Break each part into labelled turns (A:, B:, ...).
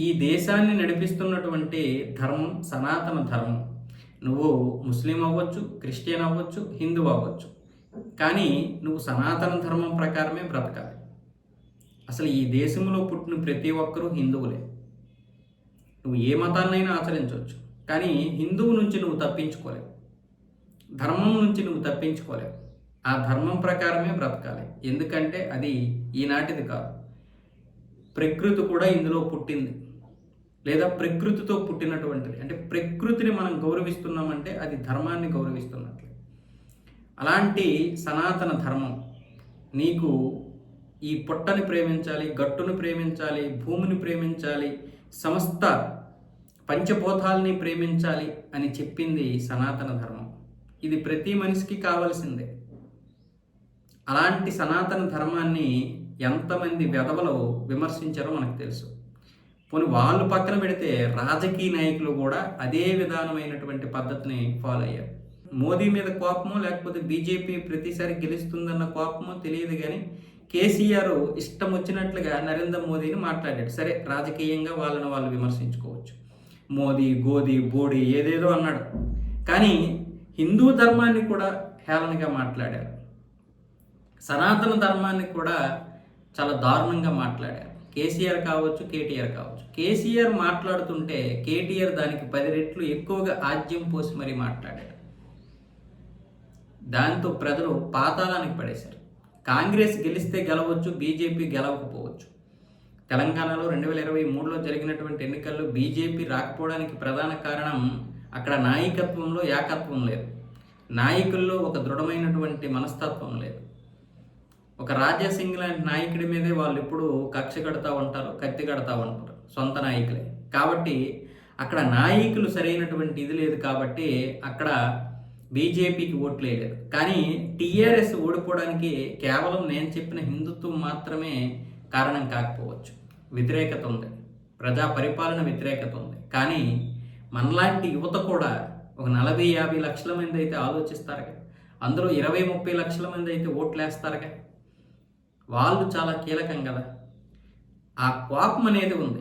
A: ఈ దేశాన్ని నడిపిస్తున్నటువంటి ధర్మం సనాతన ధర్మం. నువ్వు ముస్లిం అవ్వచ్చు, క్రిస్టియన్ అవ్వచ్చు, హిందూ అవ్వచ్చు. కానీ నువ్వు సనాతన ధర్మం ప్రకారమే బ్రతకాలి. అసలు ఈ దేశంలో పుట్టిన ప్రతి ఒక్కరూ హిందువులే. నువ్వు ఏ మతాన్నైనా ఆచరించవచ్చు, కానీ హిందువు నుంచి నువ్వు తప్పించుకోలేవు, ధర్మం నుంచి నువ్వు తప్పించుకోలేవు. ఆ ధర్మం ప్రకారమే బ్రతకాలి. ఎందుకంటే అది ఈనాటిది కాదు, ప్రకృతి కూడా ఇందులో పుట్టింది, లేదా ప్రకృతితో పుట్టినటువంటిది. అంటే ప్రకృతిని మనం గౌరవిస్తున్నామంటే అది ధర్మాన్ని గౌరవిస్తున్నట్లు. అలాంటి సనాతన ధర్మం నీకు ఈ పొట్టని ప్రేమించాలి, గట్టును ప్రేమించాలి, భూమిని ప్రేమించాలి, సమస్త పంచభూతాల్ని ప్రేమించాలి అని చెప్పింది సనాతన ధర్మం. ఇది ప్రతి మనిషికి కావాల్సిందే. అలాంటి సనాతన ధర్మాన్ని ఎంతమంది వెధవలు విమర్శించారో మనకు తెలుసు. పోనీ వాళ్ళు పక్కన పెడితే రాజకీయ నాయకులు కూడా అదే విధానమైనటువంటి పద్ధతిని ఫాలో అయ్యారు. మోదీ మీద కోపమో లేకపోతే బీజేపీ ప్రతిసారి గెలుస్తుందన్న కోపమో తెలియదు, కానీ కేసీఆర్ ఇష్టం వచ్చినట్లుగా నరేంద్ర మోదీని మాట్లాడాడు. సరే, రాజకీయంగా వాళ్ళని వాళ్ళు విమర్శించుకోవచ్చు. మోదీ గోదీ బోడీ ఏదేదో అన్నాడు, కానీ హిందూ ధర్మాన్ని కూడా హేళనగా మాట్లాడారు, సనాతన ధర్మాన్ని కూడా చాలా దారుణంగా మాట్లాడారు. కేసీఆర్ కావచ్చు, కేటీఆర్ కావచ్చు. కేసీఆర్ మాట్లాడుతుంటే కేటీఆర్ దానికి 10 రెట్లు ఎక్కువగా ఆజ్యం పోసి మరీ మాట్లాడారు. దాంతో ప్రజలు పాతాళానికి పడేశారు. కాంగ్రెస్ గెలిస్తే గెలవచ్చు, బీజేపీ గెలవకపోవచ్చు. తెలంగాణలో 2023లో జరిగినటువంటి ఎన్నికల్లో బీజేపీ రాకపోవడానికి ప్రధాన కారణం అక్కడ నాయకత్వంలో ఏకత్వం లేదు, నాయకుల్లో ఒక దృఢమైనటువంటి మనస్తత్వం లేదు. ఒక రాజాసింగ్ లాంటి నాయకుడి మీదే వాళ్ళు ఎప్పుడు కక్ష కడతా ఉంటారు, కత్తి కడతా ఉంటారు, సొంత నాయకులే. కాబట్టి అక్కడ నాయకులు సరైనటువంటి ఇది లేదు, కాబట్టి అక్కడ బీజేపీకి ఓట్లు వేయలేదు. కానీ టీఆర్ఎస్ ఓడిపోవడానికి కేవలం నేను చెప్పిన హిందుత్వం మాత్రమే కారణం కాకపోవచ్చు. వ్యతిరేకత ఉంది, ప్రజా పరిపాలన వ్యతిరేకత ఉంది. కానీ మనలాంటి యువత కూడా ఒక 40-50 లక్షల మంది అయితే ఆలోచిస్తారుగా, అందులో 20-30 లక్షల మంది అయితే ఓట్లు వేస్తారుగా, వాళ్ళు చాలా కీలకం కదా. ఆ కోపం అనేది ఉంది.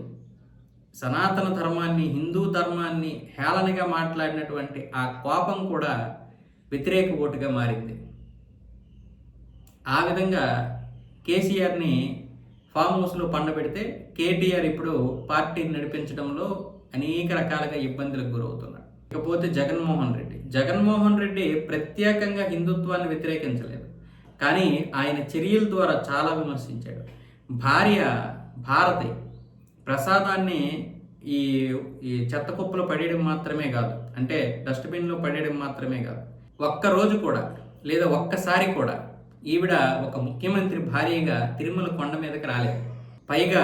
A: సనాతన ధర్మాన్ని, హిందూ ధర్మాన్ని హేళనగా మాట్లాడినటువంటి ఆ కోపం కూడా వ్యతిరేక ఓటుగా మారింది. ఆ విధంగా కేసీఆర్ని ఫామ్ హౌస్లో పండబెడితే కేటీఆర్ ఇప్పుడు పార్టీని నడిపించడంలో అనేక రకాలుగా ఇబ్బందులకు గురవుతున్నాడు. ఇకపోతే జగన్మోహన్ రెడ్డి ప్రత్యేకంగా హిందుత్వాన్ని వ్యతిరేకించలేదు, కానీ ఆయన చర్యల ద్వారా చాలా విమర్శించాడు. భార్య భారతి ప్రసాదాన్ని ఈ చెత్త కుప్పలో పడేయడం మాత్రమే కాదు, అంటే డస్ట్బిన్లో పడేయడం మాత్రమే కాదు, ఒక్కరోజు కూడా లేదా ఒక్కసారి కూడా ఈవిడ ఒక ముఖ్యమంత్రి భార్యగా తిరుమల కొండ మీదకి రాలేదు. పైగా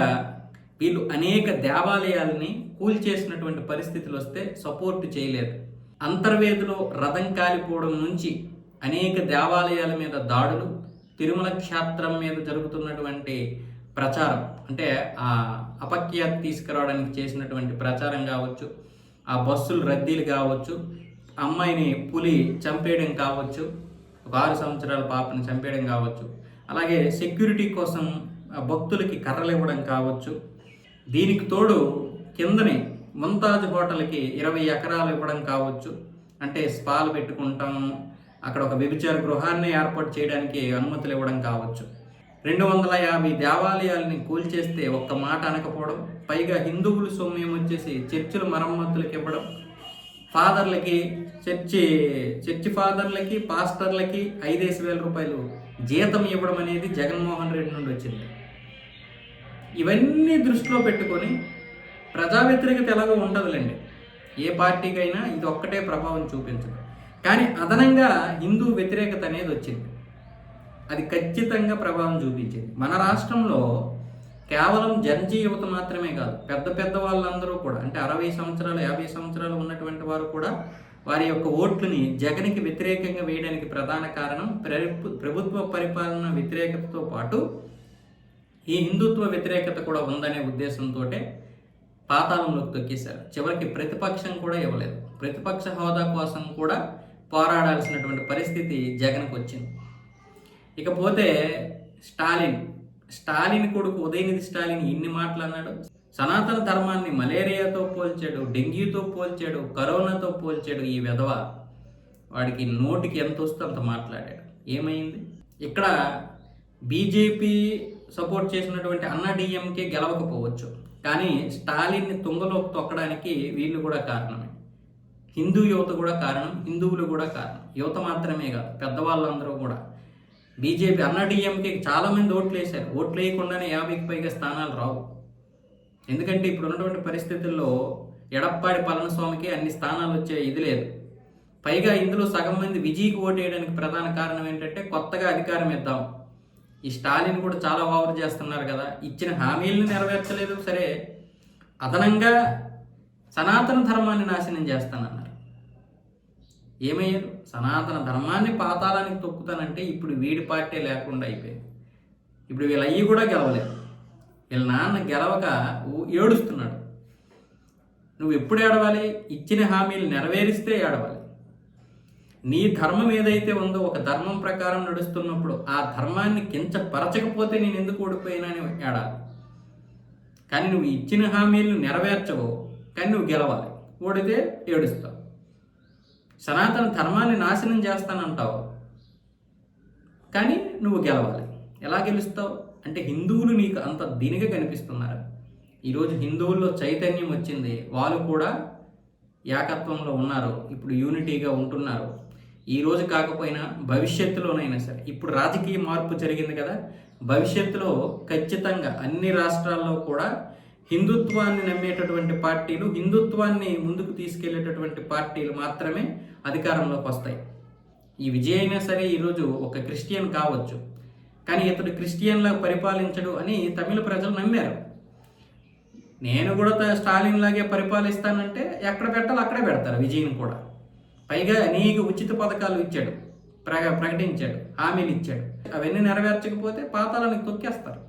A: వీళ్ళు అనేక దేవాలయాలని కూల్చేసినటువంటి పరిస్థితులు వస్తే సపోర్ట్ చేయలేదు. అంతర్వేదిలో రథం కాలిపోవడం నుంచి అనేక దేవాలయాల మీద దాడులు, తిరుమల క్షేత్రం మీద జరుగుతున్నటువంటి ప్రచారం, అంటే ఆ అపఖ్యాతి తీసుకురావడానికి చేసినటువంటి ప్రచారం కావచ్చు, ఆ బస్సులు రద్దీలు కావచ్చు, అమ్మాయిని పులి చంపేయడం కావచ్చు, 6 సంవత్సరాల పాపని చంపేయడం కావచ్చు, అలాగే సెక్యూరిటీ కోసం భక్తులకి కర్రలు ఇవ్వడం కావచ్చు. దీనికి తోడు కిందని ముంతాజ్ హోటల్కి 20 ఎకరాలు ఇవ్వడం కావచ్చు, అంటే స్పాలు పెట్టుకుంటాం, అక్కడ ఒక వ్యభిచార గృహాన్ని ఏర్పాటు చేయడానికి అనుమతులు ఇవ్వడం కావచ్చు. 250 దేవాలయాలని కూల్చేస్తే ఒక్క మాట అనకపోవడం, పైగా హిందువులు సొమ్ము వచ్చేసి చర్చిల మరమ్మతులకు ఇవ్వడం, ఫాదర్లకి చర్చి ఫాదర్లకి పాస్టర్లకి 5,000 రూపాయలు జీతం ఇవ్వడం అనేది జగన్మోహన్ రెడ్డి నుండి వచ్చింది. ఇవన్నీ దృష్టిలో పెట్టుకొని ప్రజా వ్యతిరేకత ఎలాగో ఉంటుందిలేండి, ఏ పార్టీకైనా ఇది ఒక్కటే ప్రభావం చూపించదు, కానీ అదనంగా హిందూ వ్యతిరేకత అనేది వచ్చింది. అది ఖచ్చితంగా ప్రభావం చూపించింది. మన రాష్ట్రంలో కేవలం జన్జీ యువత మాత్రమే కాదు, పెద్ద వాళ్ళందరూ కూడా, అంటే 60 సంవత్సరాలు 50 సంవత్సరాలు ఉన్నటువంటి వారు కూడా వారి యొక్క ఓట్లని జగన్కి వ్యతిరేకంగా వేయడానికి ప్రధాన కారణం ప్రభుత్వ పరిపాలన వ్యతిరేకతతో పాటు ఈ హిందుత్వ వ్యతిరేకత కూడా ఉందనే ఉద్దేశంతో పాతాళంలోకి తొక్కేశారు. చివరికి ప్రతిపక్షం కూడా ఇవ్వలేదు, ప్రతిపక్ష హోదా కోసం కూడా పోరాడాల్సినటువంటి పరిస్థితి జగన్కు వచ్చింది. ఇకపోతే స్టాలిన్ కొడుకు ఉదయనిధి స్టాలిన్ ఇన్ని మాటలు అన్నాడు. సనాతన ధర్మాన్ని మలేరియాతో పోల్చాడు, డెంగ్యూతో పోల్చాడు, కరోనాతో పోల్చాడు. ఈ వెధవ వాడికి నోటికి ఎంత వస్తే అంత మాట్లాడాడు. ఏమైంది? ఇక్కడ బీజేపీ సపోర్ట్ చేసినటువంటి అన్నాడీఎంకే గెలవకపోవచ్చు, కానీ స్టాలిన్ని తుంగలోకి తొక్కడానికి వీళ్ళు కూడా కారణమే. హిందూ యువత కూడా కారణం, హిందువులు కూడా కారణం. యువత మాత్రమే కాదు, పెద్దవాళ్ళందరూ కూడా. బీజేపీ అన్నాడీఎంకే చాలామంది ఓట్లు వేశారు. ఓట్లు వేయకుండానే 50కి పైగా స్థానాలు రావు. ఎందుకంటే ఇప్పుడు ఉన్నటువంటి పరిస్థితుల్లో ఎడప్పాడి పళనిస్వామికి అన్ని స్థానాలు వచ్చే ఇది లేదు. పైగా ఇందులో సగం మంది విజయ్కి ఓటు వేయడానికి ప్రధాన కారణం ఏంటంటే కొత్తగా అధికారం ఇద్దాం. ఈ స్టాలిన్ కూడా చాలా ఓవర్ చేస్తున్నారు కదా, ఇచ్చిన హామీలను నెరవేర్చలేదు. సరే, అదనంగా సనాతన ధర్మాన్ని నాశనం చేస్తానన్నారు. ఏమయ్యారు? సనాతన ధర్మాన్ని పాతాళానికి తొక్కుతానంటే ఇప్పుడు వీడి పార్టీ లేకుండా అయిపోయింది. ఇప్పుడు వీళ్ళ అయ్యి కూడా గెలవలేదు. వీళ్ళ నాన్న గెలవక ఏడుస్తున్నాడు. నువ్వు ఎప్పుడు ఏడవాలి? ఇచ్చిన హామీలు నెరవేరిస్తే ఏడవాలి. నీ ధర్మం ఏదైతే ఉందో ఒక ధర్మం ప్రకారం నడుస్తున్నప్పుడు ఆ ధర్మాన్ని కించపరచకపోతే నేను ఎందుకు ఓడిపోయినాని ఏడాలి. కానీ నువ్వు ఇచ్చిన హామీలను నెరవేర్చవు, కానీ నువ్వు గెలవాలి. ఓడితే ఏడుస్తావు. సనాతన ధర్మాన్ని నాశనం చేస్తానంటావు, కానీ నువ్వు గెలవాలి. ఎలా గెలుస్తావు అంటే హిందువులు నీకు అంత దీనిగా కనిపిస్తున్నారు. ఈరోజు హిందువుల్లో చైతన్యం వచ్చింది, వాళ్ళు కూడా ఏకత్వంలో ఉన్నారు, ఇప్పుడు యూనిటీగా ఉంటున్నారు. ఈరోజు కాకపోయినా భవిష్యత్తులోనైనా సరే, ఇప్పుడు రాజకీయ మార్పు జరిగింది కదా, భవిష్యత్తులో ఖచ్చితంగా అన్ని రాష్ట్రాల్లో కూడా హిందుత్వాన్ని నమ్మేటటువంటి పార్టీలు, హిందుత్వాన్ని ముందుకు తీసుకెళ్లేటటువంటి పార్టీలు మాత్రమే అధికారంలోకి వస్తాయి. ఈ విజయ్ అయినా సరే ఈరోజు ఒక క్రిస్టియన్ కావచ్చు, కానీ ఇతడు క్రిస్టియన్లా పరిపాలించడు అని తమిళ ప్రజలు నమ్మారు. నేను కూడా స్టాలిన్ లాగే పరిపాలిస్తానంటే ఎక్కడ పెట్టాలో అక్కడే పెడతారు విజయ్ని కూడా. పైగా నీకు ఉచిత పథకాలు ఇచ్చాడు, ప్రకటించాడు, హామీలు ఇచ్చాడు. అవన్నీ నెరవేర్చకపోతే పాతాళానికి తొక్కేస్తారు.